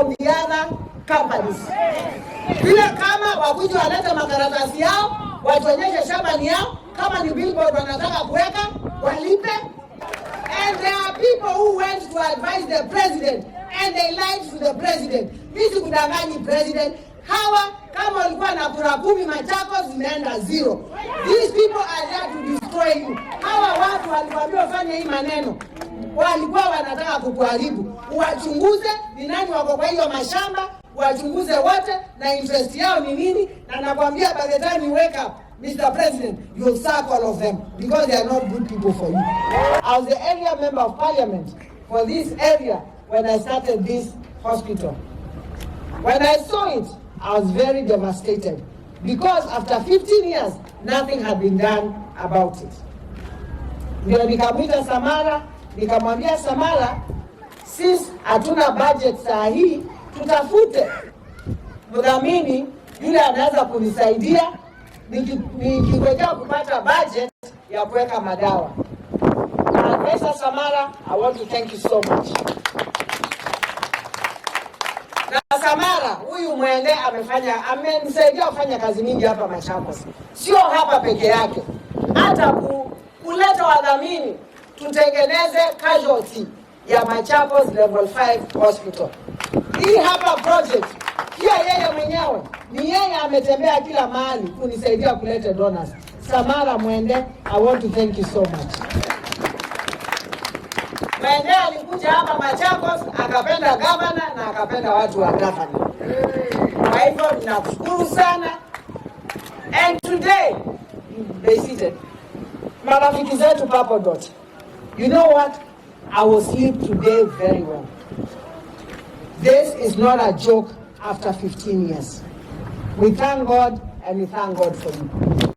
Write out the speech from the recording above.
from the other companies. Vile kama wakuja walete makaratasi yao, watuonyeshe shamba ni yao, kama ni billboard wanataka kuweka, walipe. And there are people who went to advise the president and they lied to the president. Mimi kudanganyi president. Hawa kama walikuwa na kura 10 Machakos zimeenda 0. These people are there to destroy you. Hawa watu waliwaambia wafanye hii maneno, walikuwa wanataka kukuharibu. Wachunguze ni nani wako kwa hiyo mashamba, wachunguze wote na interest yao ni nini, na nakwambia by the time you wake up, Mr. President, you'll sack all of them because they are not good people for you. I was the area member of parliament for this area when I started this hospital. When I saw it, I was very devastated because after 15 years, nothing had been done about it. Ndio nikamwita Samara, nikamwambia Samara, since hatuna budget saa hii, tutafute mdhamini yule anaweza kunisaidia nikiwekea kupata budget ya kuweka madawa. Pesa Samara, I want to thank you so much. Na Samara, huyu mwende amenisaidia kufanya kazi mingi hapa Machakos. Sio hapa peke yake. Hata kuleta wadhamini tutengeneze casualty ya Machakos level 5 hospital. Hii hapa project pia yeye mwenyewe ni yeye ametembea kila mahali kunisaidia kuleta donors. Samara Mwende, I want to thank you so much. Mwende alikuja hapa Machakos, akapenda governor na akapenda watu wa governor. Kwa hivyo ninakushukuru sana. And today, they seated. Marafiki zetu Purple Dot. You know what? I will sleep today very well. This is not a joke after 15 years. We thank God and we thank God for you.